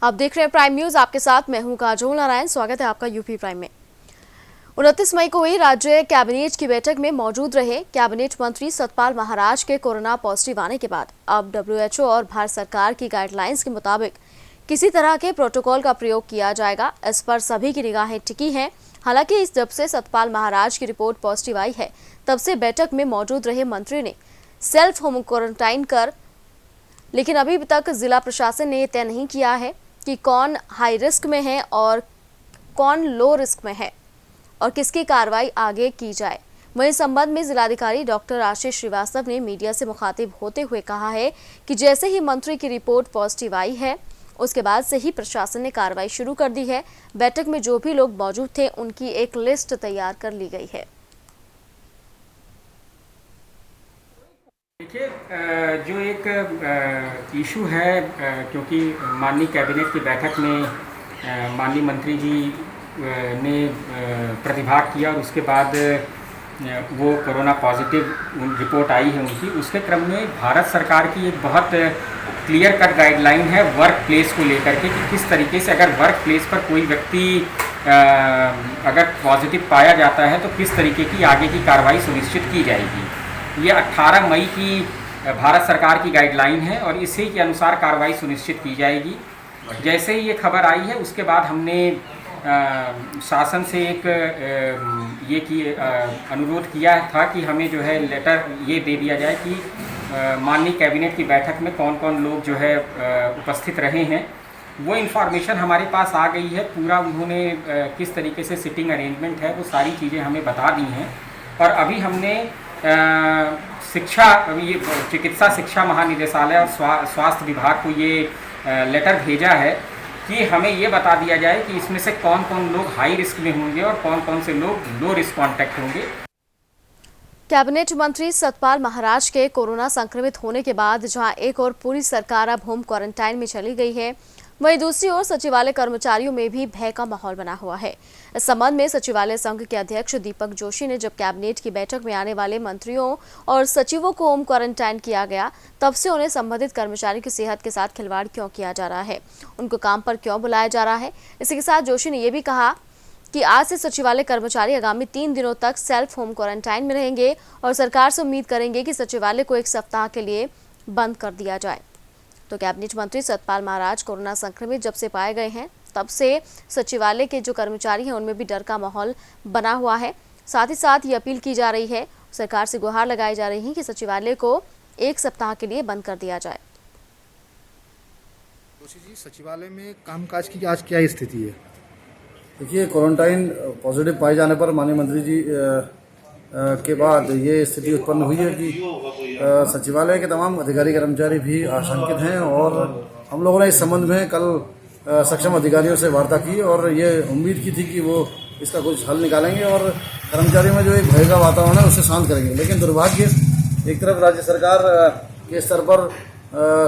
आप देख रहे हैं प्राइम न्यूज, आपके साथ मैं हूं काजोल नारायण। स्वागत है आपका यूपी प्राइम में। 29 मई को हुई राज्य कैबिनेट की बैठक में मौजूद रहे कैबिनेट मंत्री सतपाल महाराज के कोरोना पॉजिटिव आने के बाद अब WHO और भारत सरकार की गाइडलाइंस के मुताबिक किसी तरह के प्रोटोकॉल का प्रयोग किया जाएगा। इस पर सभी की निगाहें टिकी हैं। हालांकि जब से सतपाल महाराज की रिपोर्ट पॉजिटिव आई है, तब से बैठक में मौजूद रहे मंत्री ने सेल्फ होम क्वारंटाइन कर, लेकिन अभी तक जिला प्रशासन ने यह तय नहीं किया है कि कौन हाई रिस्क में है और कौन लो रिस्क में है और किसकी कार्रवाई आगे की जाए। वहीं इस संबंध में जिलाधिकारी डॉक्टर आशीष श्रीवास्तव ने मीडिया से मुखातिब होते हुए कहा है कि जैसे ही मंत्री की रिपोर्ट पॉजिटिव आई है, उसके बाद से ही प्रशासन ने कार्रवाई शुरू कर दी है। बैठक में जो भी लोग मौजूद थे, उनकी एक लिस्ट तैयार कर ली गई है। देखिए, जो एक इशू है, क्योंकि माननीय कैबिनेट की बैठक में माननीय मंत्री जी ने प्रतिभाग किया और उसके बाद वो कोरोना पॉजिटिव रिपोर्ट आई है उनकी, उसके क्रम में भारत सरकार की एक बहुत क्लियर कट गाइडलाइन है वर्क प्लेस को लेकर के कि किस तरीके से अगर वर्क प्लेस पर कोई व्यक्ति अगर पॉजिटिव पाया जाता है तो किस तरीके की आगे की कार्रवाई सुनिश्चित की जाएगी। ये 18 मई की भारत सरकार की गाइडलाइन है और इसी के अनुसार कार्रवाई सुनिश्चित की जाएगी। जैसे ही ये खबर आई है, उसके बाद हमने शासन से एक अनुरोध किया था कि हमें जो है लेटर ये दे दिया जाए कि माननीय कैबिनेट की बैठक में कौन कौन लोग जो है उपस्थित रहे हैं। वो इन्फॉर्मेशन हमारे पास आ गई है। पूरा उन्होंने किस तरीके से सिटिंग अरेंजमेंट है वो सारी चीज़ें हमें बता दी हैं। और अभी हमने ये चिकित्सा शिक्षा महानिदेशालय और स्वास्थ्य विभाग को ये लेटर भेजा है कि हमें ये बता दिया जाए कि इसमें से कौन कौन लोग हाई रिस्क में होंगे और कौन कौन से लोग लो रिस्क कॉन्टैक्ट होंगे। कैबिनेट मंत्री सतपाल महाराज के कोरोना संक्रमित होने के बाद जहां एक और पूरी सरकार अब होम क्वारंटाइन में चली गई है, वहीं दूसरी ओर सचिवालय कर्मचारियों में भी भय का माहौल बना हुआ है। इस संबंध में सचिवालय संघ के अध्यक्ष दीपक जोशी ने जब कैबिनेट की बैठक में आने वाले मंत्रियों और सचिवों को होम क्वारंटाइन किया गया, तब से उन्हें संबंधित कर्मचारियों की सेहत के साथ खिलवाड़ क्यों किया जा रहा है, उनको काम पर क्यों बुलाया जा रहा है। इसी के साथ जोशी ने यह भी कहा कि आज से सचिवालय कर्मचारी आगामी 3 दिनों तक सेल्फ होम क्वारंटाइन में रहेंगे और सरकार से उम्मीद करेंगे कि सचिवालय को 1 सप्ताह के लिए बंद कर दिया जाए। तो कैबिनेट मंत्री सतपाल महाराज कोरोना संक्रमित जब से पाए गए हैं, तब से सचिवालय के जो कर्मचारी हैं उनमें भी डर का माहौल बना हुआ है। साथ ही साथ ये अपील की जा रही है, सरकार से गुहार लगाई जा रही है कि सचिवालय को 1 सप्ताह के लिए बंद कर दिया जाए। जोशी जी, सचिवालय में कामकाज की आज क्या स्थिति है? देखिए, क्वारंटाइन पॉजिटिव पाए जाने पर माननीय मंत्री जी के बाद ये स्थिति उत्पन्न हुई है कि सचिवालय के तमाम अधिकारी कर्मचारी भी आशंकित हैं और हम लोगों ने इस संबंध में कल सक्षम अधिकारियों से वार्ता की और ये उम्मीद की थी कि वो इसका कुछ हल निकालेंगे और कर्मचारियों में जो एक भय का वातावरण है उसे शांत करेंगे। लेकिन दुर्भाग्य, एक तरफ राज्य सरकार के स्तर पर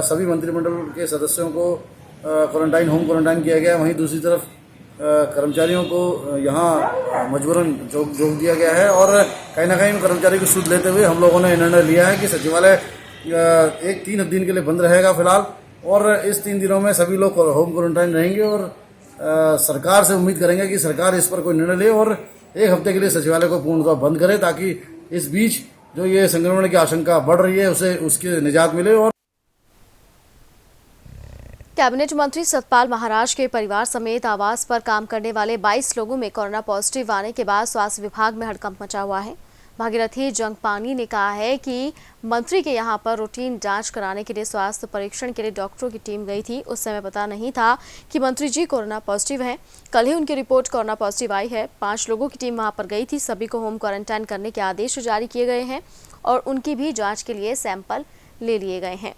सभी मंत्रिमंडल के सदस्यों को होम क्वारंटाइन किया गया, वहीं दूसरी तरफ कर्मचारियों को यहाँ मजबूरन जोक दिया गया है और कहीं ना कहीं कर्मचारी को सूद लेते हुए हम लोगों ने निर्णय लिया है कि सचिवालय 3 दिन के लिए बंद रहेगा फिलहाल, और इस 3 दिनों में सभी लोग होम क्वारंटाइन रहेंगे और सरकार से उम्मीद करेंगे कि सरकार इस पर कोई निर्णय ले और 1 हफ्ते के लिए सचिवालय को पूर्णतः बंद करे, ताकि इस बीच जो ये संक्रमण की आशंका बढ़ रही है उसे उसकी निजात मिले। और कैबिनेट मंत्री सतपाल महाराज के परिवार समेत आवास पर काम करने वाले 22 लोगों में कोरोना पॉजिटिव आने के बाद स्वास्थ्य विभाग में हड़कंप मचा हुआ है। भागीरथी जंगपानी ने कहा है कि मंत्री के यहां पर रूटीन जांच कराने के लिए स्वास्थ्य परीक्षण के लिए डॉक्टरों की टीम गई थी। उस समय पता नहीं था कि मंत्री जी कोरोना पॉजिटिव हैं। कल ही उनकी रिपोर्ट कोरोना पॉजिटिव आई है। 5 लोगों की टीम वहां पर गई थी। सभी को होम क्वारंटाइन करने के आदेश जारी किए गए हैं और उनकी भी जाँच के लिए सैंपल ले लिए गए हैं।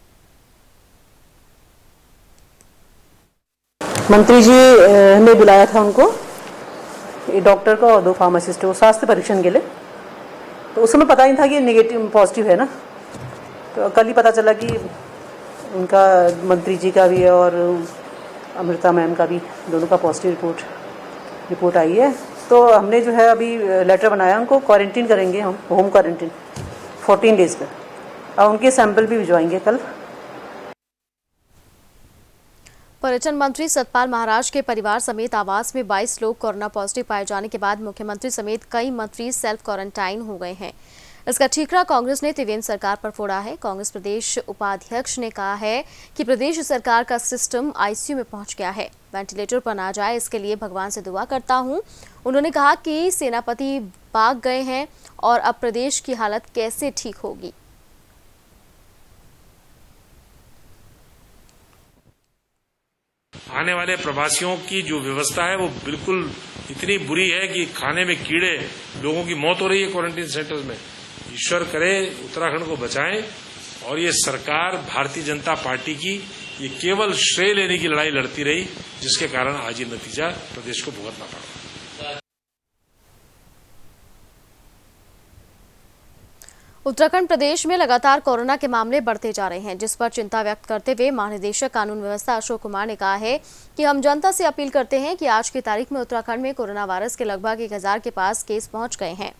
मंत्री जी ने बुलाया था उनको, डॉक्टर को और 2 फार्मासिस्ट को स्वास्थ्य परीक्षण के लिए। तो उस समय पता ही था कि नेगेटिव पॉजिटिव है ना, तो कल ही पता चला कि उनका मंत्री जी का भी है और अमृता मैम का भी, दोनों का पॉजिटिव रिपोर्ट आई है। तो हमने जो है अभी लेटर बनाया, उनको क्वारंटीन करेंगे हम, होम क्वारंटीन 14 डेज का, और उनके सैंपल भी भिजवाएंगे कल। पर्यटन मंत्री सतपाल महाराज के परिवार समेत आवास में 22 लोग कोरोना पॉजिटिव पाए जाने के बाद मुख्यमंत्री समेत कई मंत्री सेल्फ क्वारंटाइन हो गए हैं। इसका ठीकरा कांग्रेस ने त्रिवेंद्र सरकार पर फोड़ा है। कांग्रेस प्रदेश उपाध्यक्ष ने कहा है कि प्रदेश सरकार का सिस्टम आईसीयू में पहुंच गया है, वेंटिलेटर पर ना जाए इसके लिए भगवान से दुआ करता हूं। उन्होंने कहा कि सेनापति भाग गए हैं और अब प्रदेश की हालत कैसे ठीक होगी। आने वाले प्रवासियों की जो व्यवस्था है वो बिल्कुल इतनी बुरी है कि खाने में कीड़े, लोगों की मौत हो रही है क्वारंटीन सेंटर्स में। ईश्वर करे उत्तराखंड को बचाएं। और ये सरकार भारतीय जनता पार्टी की ये केवल श्रेय लेने की लड़ाई लड़ती रही, जिसके कारण आज ये नतीजा प्रदेश को भुगतना पड़ा। उत्तराखंड प्रदेश में लगातार कोरोना के मामले बढ़ते जा रहे हैं, जिस पर चिंता व्यक्त करते हुए महानिदेशक कानून व्यवस्था अशोक कुमार ने कहा है कि हम जनता से अपील करते हैं कि आज की तारीख में उत्तराखंड में कोरोना वायरस के लगभग 1000 के पास केस पहुंच गए हैं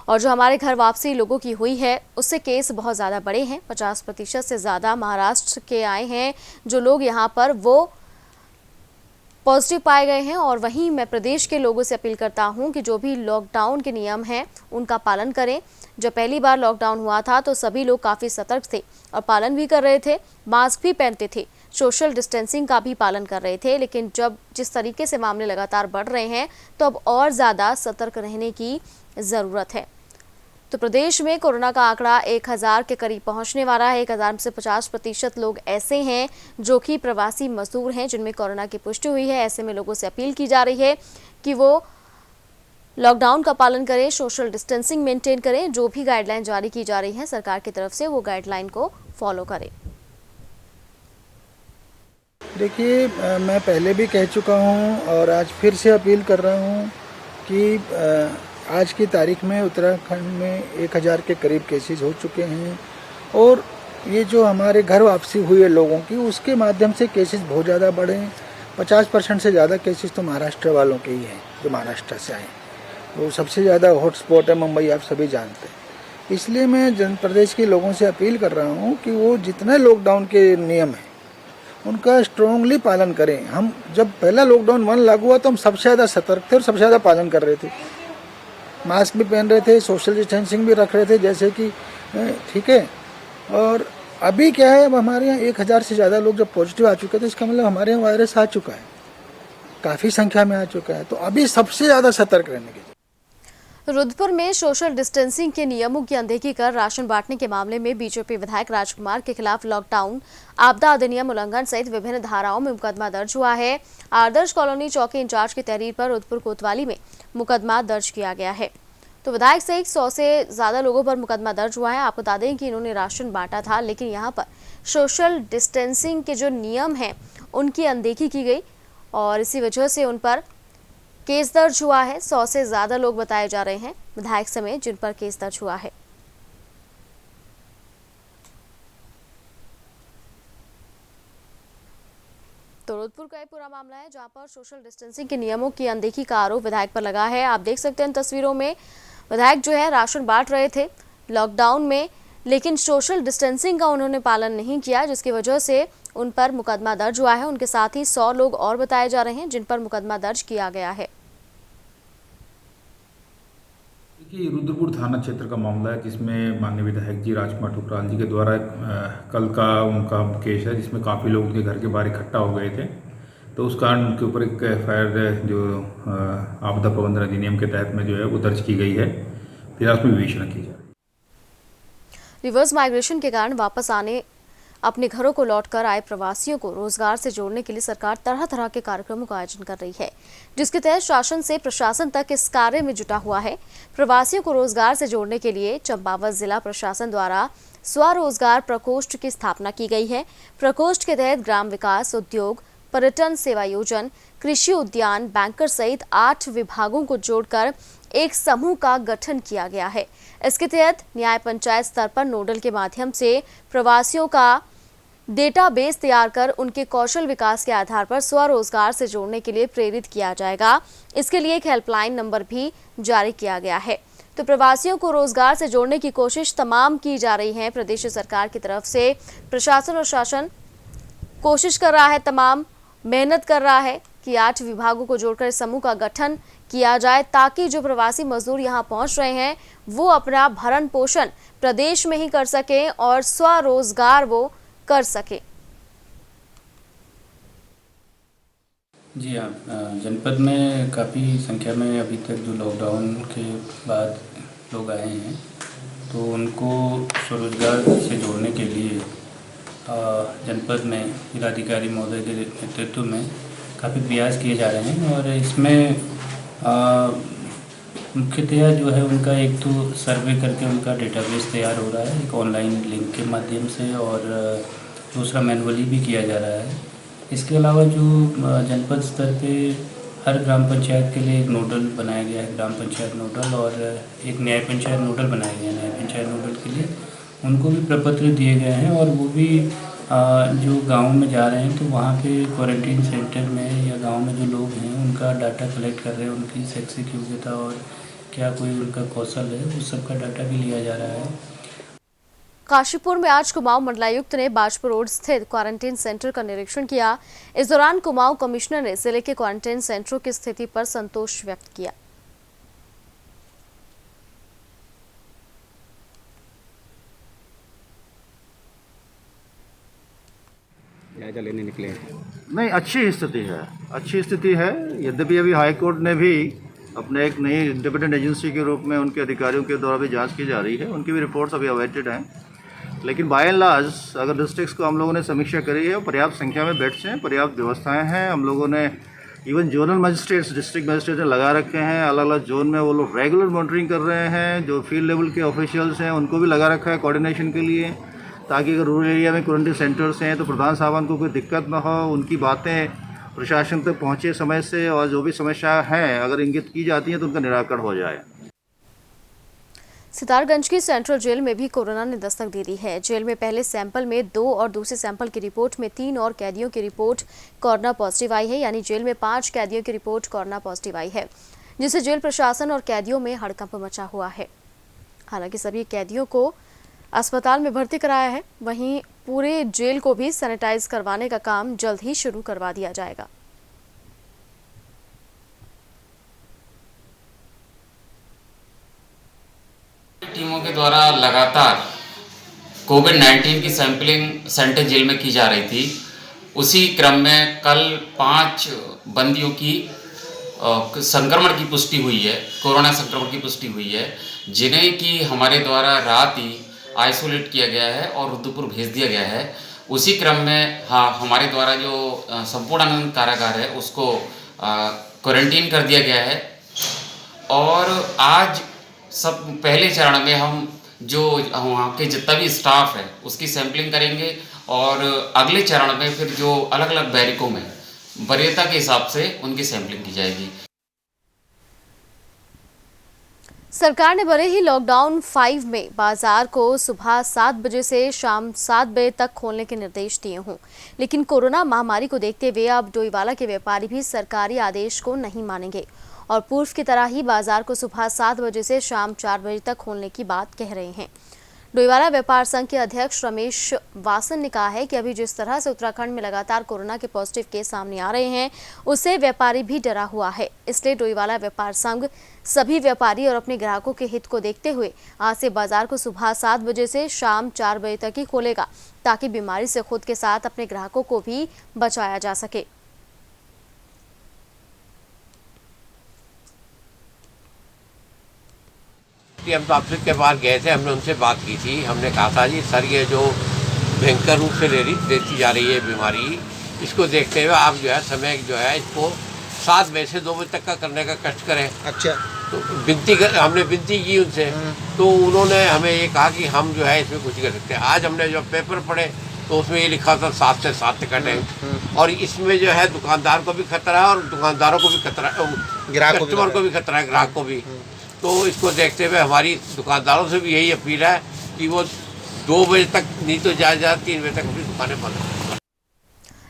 और जो हमारे घर वापसी लोगों की हुई है उससे केस बहुत ज़्यादा बड़े हैं। 50% से ज़्यादा महाराष्ट्र के आए हैं जो लोग यहाँ पर वो पॉजिटिव पाए गए हैं। और वहीं मैं प्रदेश के लोगों से अपील करता हूं कि जो भी लॉकडाउन के नियम हैं उनका पालन करें। जब पहली बार लॉकडाउन हुआ था तो सभी लोग काफ़ी सतर्क थे और पालन भी कर रहे थे, मास्क भी पहनते थे, सोशल डिस्टेंसिंग का भी पालन कर रहे थे। लेकिन जब जिस तरीके से मामले लगातार बढ़ रहे हैं तो अब और ज़्यादा सतर्क रहने की ज़रूरत है। तो प्रदेश में कोरोना का आंकड़ा 1000 के करीब पहुंचने वाला है। 1000 से 50% लोग ऐसे हैं जो कि प्रवासी मजदूर हैं जिनमें कोरोना की पुष्टि हुई है। ऐसे में लोगों से अपील की जा रही है कि वो लॉकडाउन का पालन करें, सोशल डिस्टेंसिंग मेंटेन करें, जो भी गाइडलाइन जारी की जा रही है सरकार की तरफ से वो गाइडलाइन को फॉलो करें। देखिए, मैं पहले भी कह चुका हूं और आज फिर से अपील कर रहा हूं कि आज की तारीख में उत्तराखंड में 1000 के करीब केसेस हो चुके हैं और ये जो हमारे घर वापसी हुई है लोगों की, उसके माध्यम से केसेस बहुत ज़्यादा बढ़े हैं। 50% से ज़्यादा केसेस तो महाराष्ट्र वालों के ही हैं जो महाराष्ट्र से आए। वो सबसे ज़्यादा हॉटस्पॉट है मुंबई, आप सभी जानते हैं। इसलिए मैं प्रदेश के लोगों से अपील कर रहा हूँ कि वो जितने लॉकडाउन के नियम हैं उनका स्ट्रांगली पालन करें। हम जब पहला लॉकडाउन 1 लागू हुआ तो हम सबसे ज़्यादा सतर्क थे और सबसे ज़्यादा पालन कर रहे थे। मास्क भी पहन रहे थे, सोशल डिस्टेंसिंग भी रख रहे थे, जैसे कि ठीक है। और अभी क्या है, अब हमारे यहाँ 1000 से ज़्यादा लोग जब पॉजिटिव आ चुके थे, इसका मतलब हमारे यहाँ वायरस आ चुका है, काफ़ी संख्या में आ चुका है। तो अभी सबसे ज़्यादा सतर्क रहने की। रुद्रपुर में सोशल डिस्टेंसिंग के नियमों की अनदेखी कर राशन बांटने के मामले में बीजेपी विधायक राजकुमार के खिलाफ लॉकडाउन, आपदा अधिनियम उल्लंघन सहित विभिन्न धाराओं में मुकदमा दर्ज हुआ है। आदर्श कॉलोनी चौकी इंचार्ज की तहरीर पर रुद्रपुर कोतवाली में मुकदमा दर्ज किया गया है। तो विधायक सहित 100 से ज्यादा लोगों पर मुकदमा दर्ज हुआ है। आपको बता दें कि इन्होंने राशन बांटा था, लेकिन यहाँ पर सोशल डिस्टेंसिंग के जो नियम हैं उनकी अनदेखी की गई और इसी वजह से उन पर केस दर्ज हुआ है। 100 से ज्यादा लोग बताए जा रहे हैं विधायक समेत जिन पर केस दर्ज हुआ है। तो रुद्रपुर का पूरा मामला है जहां पर सोशल डिस्टेंसिंग के नियमों की अनदेखी का आरोप विधायक पर लगा है। आप देख सकते हैं तस्वीरों में विधायक जो है राशन बांट रहे थे लॉकडाउन में, लेकिन सोशल डिस्टेंसिंग का उन्होंने पालन नहीं किया, जिसकी वजह से उन पर मुकदमा दर्ज हुआ है। उनके साथ ही 100 लोग और बताए जा रहे हैं जिन पर मुकदमा दर्ज किया गया है। देखिए, रुद्रपुर थाना क्षेत्र का मामला है जिसमें माननीय विधायक जी राजकुमार ठुकराल जी के द्वारा कल का उनका केस है जिसमें काफ़ी लोग उनके घर के बाहर इकट्ठा हो गए थे। तो उस कारण उनके ऊपर एक FIR जो आपदा प्रबंधन अधिनियम के तहत में जो है वो दर्ज की गई है। फिर उसमें विवेचना की जाए। रिवर्स माइग्रेशन के कारण वापस आने अपने घरों को लौटकर आए प्रवासियों को रोजगार से जोड़ने के लिए सरकार तरह तरह के कार्यक्रमों का आयोजन कर रही है, जिसके तहत शासन से प्रशासन तक इस कार्य में जुटा हुआ है। प्रवासियों को रोजगार से जोड़ने के लिए चंपावत जिला प्रशासन द्वारा स्वरोजगार प्रकोष्ठ की स्थापना की गई है। प्रकोष्ठ के तहत ग्राम विकास, उद्योग, पर्यटन सेवा योजन, कृषि उद्यान, बैंकर सहित 8 विभागों को जोड़कर एक समूह का गठन किया गया है। इसके तहत न्याय पंचायत स्तर पर नोडल के माध्यम से प्रवासियों का डेटाबेस तैयार कर उनके कौशल विकास के आधार पर स्वरोजगार से जोड़ने के लिए प्रेरित किया जाएगा। इसके लिए एक हेल्पलाइन नंबर भी जारी किया गया है। तो प्रवासियों को रोजगार से जोड़ने की कोशिश तमाम की जा रही है। प्रदेश सरकार की तरफ से प्रशासन और शासन कोशिश कर रहा है तमाम, मेहनत कर रहा है कि 8 विभागों को जोड़कर इस समूह का गठन किया जाए ताकि जो प्रवासी मजदूर यहां पहुंच रहे हैं वो अपना भरण पोषण प्रदेश में ही कर सकें और स्वरोजगार वो कर सके। जी हाँ, जनपद में काफ़ी संख्या में अभी तक जो लॉकडाउन के बाद लोग आए हैं तो उनको स्वरोजगार से जोड़ने के लिए जनपद में जिलाधिकारी महोदय के नेतृत्व में काफ़ी प्रयास किए जा रहे हैं। और इसमें मुख्यतया जो है उनका एक तो सर्वे करके उनका डेटाबेस तैयार हो रहा है एक ऑनलाइन लिंक के माध्यम से, और दूसरा मैनुअली भी किया जा रहा है। इसके अलावा जो जनपद स्तर पे हर ग्राम पंचायत के लिए एक नोडल बनाया गया है, ग्राम पंचायत नोडल, और एक न्याय पंचायत नोडल बनाया गया है। न्याय पंचायत नोडल के लिए उनको भी प्रपत्र दिए गए हैं और वो भी जो गाँव में जा रहे हैं तो वहाँ पे क्वारंटीन सेंटर में या गांव में जो लोग हैं उनका डाटा कलेक्ट कर रहे हैं, उनकी शैक्षिक योग्यता और क्या कोई उनका कौशल है उस सब का डाटा भी लिया जा रहा है। काशीपुर में आज कुमाऊं मंडलायुक्त ने बाजपुर रोड स्थित क्वारंटीन सेंटर का निरीक्षण किया। इस दौरान कुमाऊं कमिश्नर ने जिले के क्वारंटीन सेंटरों की स्थिति पर संतोष व्यक्त किया। जायजा लेने निकले नहीं, अच्छी स्थिति है। यद्यपि अभी हाई कोर्ट ने भी अपने एक नई इंडिपेंडेंट एजेंसी के रूप में उनके अधिकारियों के द्वारा भी जांच की जा रही है, उनकी भी रिपोर्ट्स अभी अवेटेड हैं। लेकिन बाय एंड लार्ज अगर डिस्ट्रिक्ट्स को हम लोगों ने समीक्षा करी है, पर्याप्त संख्या में बेड्स हैं, पर्याप्त व्यवस्थाएं हैं। हम लोगों ने even zonal magistrates, district magistrate लगा रखे हैं, अलग अलग जोन में वो लोग रेगुलर मॉनिटरिंग कर रहे हैं। जो फील्ड लेवल के ऑफिशियल्स हैं उनको भी लगा रखा है कोऑर्डिनेशन के लिए, ताकि अगर रूरल एरिया में क्वारंटीन सेंटर्स हैं तो प्रधान साहबान को कोई दिक्कत ना हो, उनकी बातें प्रशासन तक पहुँचे समय से, और जो भी समस्या हैं अगर इंगित की जाती हैं तो उनका निराकरण हो जाए। सितारगंज की सेंट्रल जेल में भी कोरोना ने दस्तक दे दी है। जेल में पहले सैंपल में 2 और दूसरे सैंपल की रिपोर्ट में 3 और कैदियों की रिपोर्ट कोरोना पॉजिटिव आई है, यानी जेल में 5 कैदियों की रिपोर्ट कोरोना पॉजिटिव आई है, जिससे जेल प्रशासन और कैदियों में हड़कंप मचा हुआ है। हालांकि सभी कैदियों को अस्पताल में भर्ती कराया है, वहीं पूरे जेल को भी सैनिटाइज करवाने का काम जल्द ही शुरू करवा दिया जाएगा। टीमों के द्वारा लगातार कोविड-19 की सैंपलिंग सेंट्रल जेल में की जा रही थी। उसी क्रम में कल 5 बंदियों की संक्रमण की पुष्टि हुई है, कोरोना संक्रमण की पुष्टि हुई है, जिन्हें कि हमारे द्वारा रात ही आइसोलेट किया गया है और रुद्रपुर भेज दिया गया है। उसी क्रम में हमारे द्वारा जो संपूर्णानंद कारागार है उसको क्वारंटीन कर दिया गया है। और आज सब पहले चरण में हम जो वहाँ के जितना भी स्टाफ है उसकी सैंपलिंग करेंगे, और अगले चरण में फिर जो अलग अलग बैरिकों में वरीयता के हिसाब से उनकी सैंपलिंग की जाएगी। सरकार ने बड़े ही लॉकडाउन 5 में बाजार को सुबह 7 बजे से शाम 7 बजे तक खोलने के निर्देश दिए हों, लेकिन कोरोना महामारी को देखते हुए अब डोईवाला के व्यापारी भी सरकारी आदेश को नहीं मानेंगे और पूर्व की तरह ही बाजार को सुबह 7 बजे से शाम 4 बजे तक खोलने की बात कह रहे हैं। डोईवाला व्यापार संघ के अध्यक्ष रमेश वासन ने कहा है कि अभी जिस तरह से उत्तराखंड में लगातार कोरोना के पॉजिटिव केस सामने आ रहे हैं उससे व्यापारी भी डरा हुआ है। इसलिए डोईवाला व्यापार संघ सभी व्यापारी और अपने ग्राहकों के हित को देखते हुए आज से बाजार को सुबह 7 बजे से शाम 4 बजे तक ही खोलेगा, ताकि बीमारी से खुद के साथ अपने ग्राहकों को भी बचाया जा सके। हम तो ऑफिस के पास गए थे, हमने उनसे बात की थी। हमने कहा था जी सर ये जो भयंकर रूप से लेती जा रही है बीमारी, इसको देखते हुए आप जो है समय जो है इसको 7 बजे से 2 बजे तक का करने का कष्ट करें। अच्छा, तो हमने विनती की उनसे, तो उन्होंने हमें ये कहा कि हम जो है इसमें कुछ कर सकते हैं। आज हमने जो पेपर पढ़े तो उसमें ये लिखा था 7 से 7 टिकट है, और इसमें जो है दुकानदार को भी खतरा है और दुकानदारों को भी खतरा है, कस्टमर को भी खतरा है, ग्राहक को भी। तो इसको देखते हुए हमारी दुकानदारों से भी यही अपील है कि वो 2 बजे तक नहीं तो ज़्यादा 3 बजे तक अपनी दुकानें बंद करें।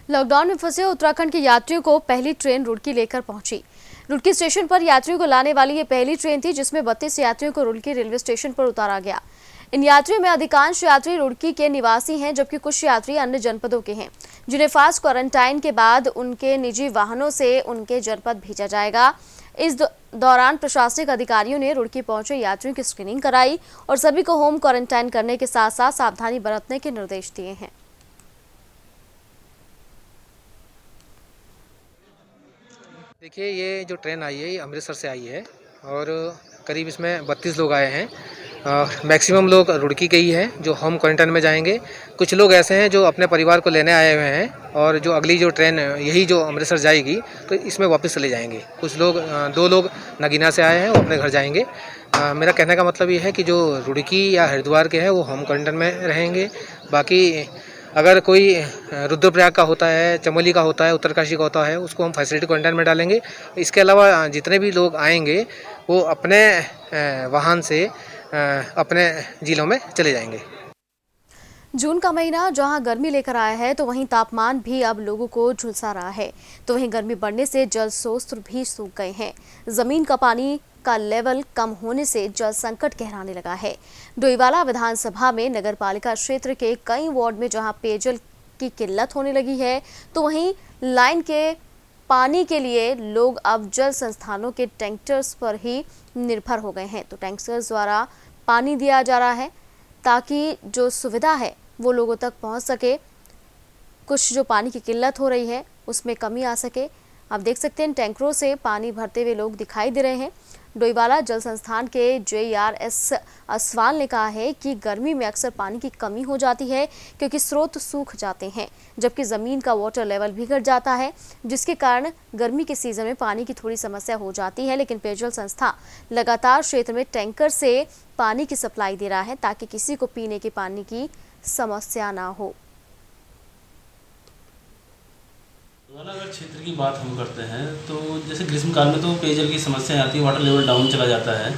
लॉकडाउन में फंसे उत्तराखंड के यात्रियों को पहली ट्रेन रुड़की लेकर पहुंची। रुड़की स्टेशन पर यात्रियों को लाने वाली ये पहली ट्रेन थी जिसमें 32 यात्रियों को रुड़की रेलवे स्टेशन पर उतारा गया। इन यात्रियों में अधिकांश यात्री रुड़की के निवासी हैं, जबकि कुछ यात्री अन्य जनपदों के हैं, जिन्हें फास्ट क्वारंटाइन के बाद उनके निजी वाहनों से उनके जनपद भेजा जाएगा। इस दौरान प्रशासनिक अधिकारियों ने रुड़की पहुंचे यात्रियों की स्क्रीनिंग कराई और सभी को होम क्वारंटाइन करने के साथ साथ सावधानी बरतने के निर्देश दिए हैं। देखिए, ये जो ट्रेन आई है ये अमृतसर से आई है और करीब इसमें 32 लोग आए हैं। मैक्सिमम लोग रुड़की के ही हैं जो होम क्वारंटाइन में जाएंगे। कुछ लोग ऐसे हैं जो अपने परिवार को लेने आए हुए हैं और जो अगली जो ट्रेन यही जो अमृतसर जाएगी तो इसमें वापस चले जाएंगे। कुछ लोग 2 लोग नगीना से आए हैं, वो अपने घर जाएंगे। मेरा कहने का मतलब ये है कि जो रुड़की या हरिद्वार के हैं वो होम क्वारंटाइन में रहेंगे। बाकी अगर कोई रुद्रप्रयाग का होता है, चमोली का होता है, उत्तरकाशी का होता है, उसको हम फैसिलिटी क्वारंटाइन में डालेंगे। इसके अलावा जितने भी लोग आएंगे वो अपने वाहन से अपने जिलों में चले जाएंगे। जून का महीना जहां गर्मी लेकर आया है तो वहीं तापमान भी अब लोगों को झुलसा रहा है। तो वहीं गर्मी बढ़ने से जल स्रोत भी सूख गए हैं। जमीन का पानी का लेवल कम होने से जल संकट गहराने लगा है। डोईवाला विधानसभा में नगरपालिका क्षेत्र के कई वार्ड में जहां पेयजल की किल्लत होने लगी है तो वहीं लाइन के पानी के लिए लोग अब जल संस्थानों के टैंकर्स पर ही निर्भर हो गए हैं। तो टैंकर्स द्वारा पानी दिया जा रहा है ताकि जो सुविधा है वो लोगों तक पहुंच सके। कुछ जो पानी की किल्लत हो रही है उसमें कमी आ सके। आप देख सकते हैं टैंकरों से पानी भरते हुए लोग दिखाई दे रहे हैं। डोईवाला जल संस्थान के JRS असवाल ने कहा है कि गर्मी में अक्सर पानी की कमी हो जाती है क्योंकि स्रोत सूख जाते हैं, जबकि ज़मीन का वाटर लेवल भी घट जाता है, जिसके कारण गर्मी के सीज़न में पानी की थोड़ी समस्या हो जाती है। लेकिन पेयजल संस्था लगातार क्षेत्र में टैंकर से पानी की सप्लाई दे रहा है ताकि किसी को पीने के पानी की समस्या ना हो। अगर क्षेत्र की बात हम करते हैं तो जैसे ग्रीष्मकाल में तो पेयजल की समस्या आती है, वाटर लेवल डाउन चला जाता है।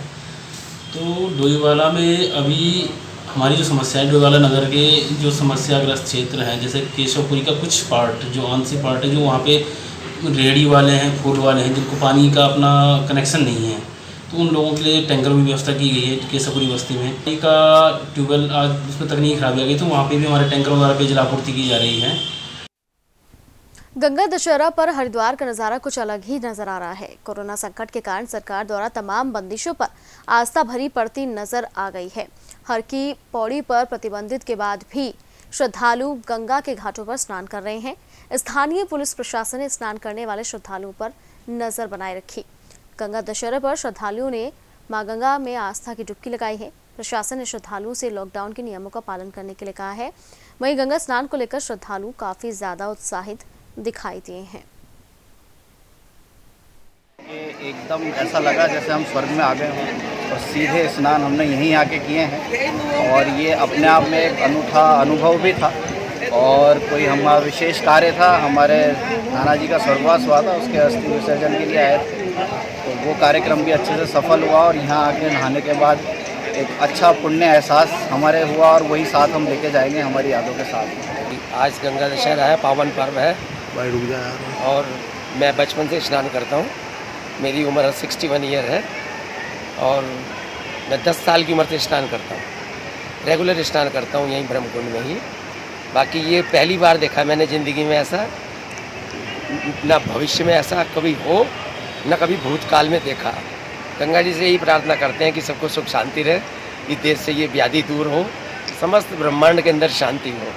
तो डोईवाला में अभी हमारी जो समस्या है, डोईवाला नगर के जो समस्याग्रस्त क्षेत्र हैं जैसे केशवपुरी का कुछ पार्ट जो आंशिक पार्ट है, जो वहाँ पे रेहड़ी वाले हैं, फूड वाले हैं जिनको पानी का अपना कनेक्शन नहीं है, तो उन लोगों के लिए टैंकर की व्यवस्था की गई है। केशवपुरी बस्ती में पानी का ट्यूबवेल आज उसमें तकनीक खराब आ गई तो वहाँ पर भी हमारे टैंकरों द्वारा पेयजल आपूर्ति की जा रही है। गंगा दशहरा पर हरिद्वार का नज़ारा कुछ अलग ही नजर आ रहा है। कोरोना संकट के कारण सरकार द्वारा तमाम बंदिशों पर आस्था भरी पड़ती नजर आ गई है। हर की पौड़ी पर प्रतिबंधित के बाद भी श्रद्धालु गंगा के घाटों पर स्नान कर रहे हैं। स्थानीय पुलिस प्रशासन ने स्नान करने वाले श्रद्धालुओं पर नजर बनाए रखी। गंगा दशहरे पर श्रद्धालुओं ने मां गंगा में आस्था की डुबकी लगाई है। प्रशासन ने श्रद्धालुओं से लॉकडाउन के नियमों का पालन करने के लिए कहा है। वहीं गंगा स्नान को लेकर श्रद्धालु काफी ज्यादा उत्साहित दिखाई दिए हैं। एकदम ऐसा लगा जैसे हम स्वर्ग में आ गए हों और सीधे स्नान हमने यहीं आके किए हैं और ये अपने आप में एक अनूठा अनुभव भी था और कोई हमारा विशेष कार्य था। हमारे नाना जी का स्वर्गवास हुआ था, उसके अस्थि विसर्जन के लिए आए थे, तो वो कार्यक्रम भी अच्छे से सफल हुआ और यहाँ आके नहाने के बाद एक अच्छा पुण्य एहसास हमारे हुआ और वही साथ हम लेके जाएंगे हमारी यादों के साथ। आज गंगा दशहरा है, पावन पर्व है और मैं बचपन से स्नान करता हूँ। मेरी उम्र 61 ईयर है और मैं 10 साल की उम्र से स्नान करता हूँ। रेगुलर स्नान करता हूँ यहीं ब्रह्मकुंड में ही। बाकी ये पहली बार देखा मैंने ज़िंदगी में ऐसा, ना भविष्य में ऐसा कभी हो, ना कभी भूतकाल में देखा। गंगा जी से यही प्रार्थना करते हैं कि सबको सुख शांति रहे, इस देश से ये व्याधि दूर हो, समस्त ब्रह्मांड के अंदर शांति हो।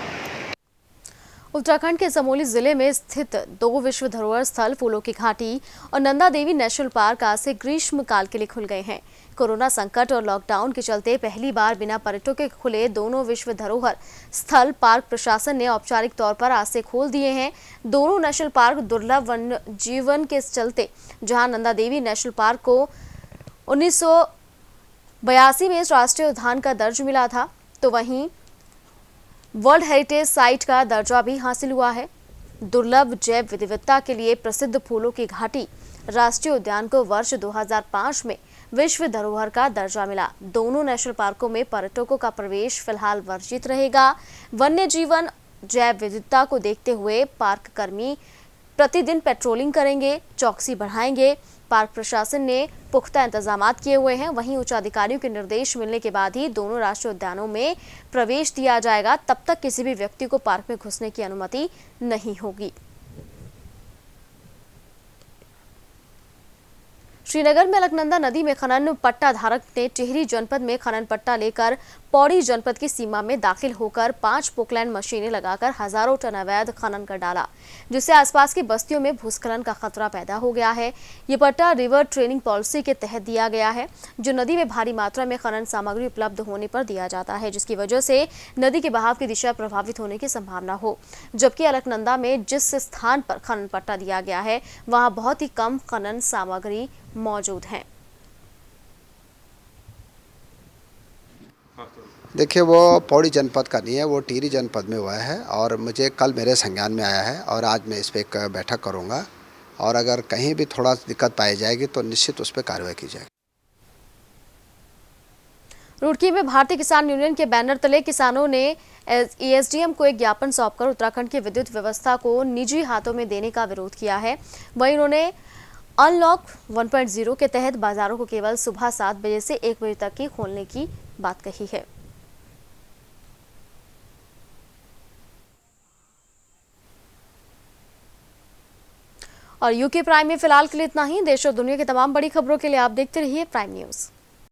उत्तराखंड के चमोली जिले में स्थित 2 विश्व धरोहर स्थल फूलों की घाटी और नंदा देवी नेशनल पार्क आज से ग्रीष्मकाल के लिए खुल गए हैं। कोरोना संकट और लॉकडाउन के चलते पहली बार बिना पर्यटकों के खुले दोनों विश्व धरोहर स्थल पार्क प्रशासन ने औपचारिक तौर पर आज से खोल दिए हैं। दोनों नेशनल पार्क दुर्लभ वन्य जीवन के चलते, जहां नंदा देवी नेशनल पार्क को 1982 में राष्ट्रीय उद्यान का दर्जा मिला था, तो वहीं वर्ल्ड हेरिटेज साइट का दर्जा भी हासिल हुआ है। दुर्लभ जैव विविधता के लिए प्रसिद्ध फूलों की घाटी राष्ट्रीय उद्यान को वर्ष 2005 में विश्व धरोहर का दर्जा मिला। दोनों नेशनल पार्कों में पर्यटकों का प्रवेश फिलहाल वर्जित रहेगा। वन्य जीवन जैव विविधता को देखते हुए पार्क कर्मी प्रतिदिन पेट्रोलिंग करेंगे, चौकसी बढ़ाएंगे। पार्क प्रशासन ने पुख्ता इंतजाम किए हुए हैं। वहीं उच्च अधिकारियों के निर्देश मिलने के बाद ही दोनों राष्ट्रीय उद्यानों में प्रवेश दिया जाएगा। तब तक किसी भी व्यक्ति को पार्क में घुसने की अनुमति नहीं होगी। श्रीनगर में अलकनंदा नदी में खनन पट्टा धारक ने टिहरी जनपद में खनन पट्टा लेकर पौड़ी जनपद की सीमा में दाखिल होकर 5 पोकलैंड मशीनें लगाकर हजारों टन अवैध खनन कर डाला, जिससे आसपास की बस्तियों में भूस्खलन का खतरा पैदा हो गया है। ये पट्टा रिवर ट्रेनिंग पॉलिसी के तहत दिया गया है, जो नदी में भारी मात्रा में खनन सामग्री उपलब्ध होने पर दिया जाता है, जिसकी वजह से नदी के बहाव की दिशा प्रभावित होने की संभावना हो। जबकि अलकनंदा में जिस स्थान पर खनन पट्टा दिया गया है वहां बहुत ही कम खनन सामग्री मौजूद है। देखिए, वो पौड़ी जनपद का नहीं है, वो टिहरी जनपद में हुआ है और मुझे कल मेरे संज्ञान में आया है और आज मैं इस पर एक बैठक करूंगा और अगर कहीं भी थोड़ा दिक्कत पाई जाएगी तो निश्चित उस पर कार्रवाई की जाएगी। रुड़की में भारतीय किसान यूनियन के बैनर तले किसानों ने एएसडीएम को एक ज्ञापन सौंपकर उत्तराखंड की विद्युत व्यवस्था को निजी हाथों में देने का विरोध किया है। वहीं उन्होंने अनलॉक 1.0 के तहत बाजारों को केवल सुबह 7 बजे से 1 बजे तक ही खोलने की बात कही है। और यूके प्राइम में फिलहाल के लिए इतना ही। देश और दुनिया की तमाम बड़ी खबरों के लिए आप देखते रहिए प्राइम न्यूज़।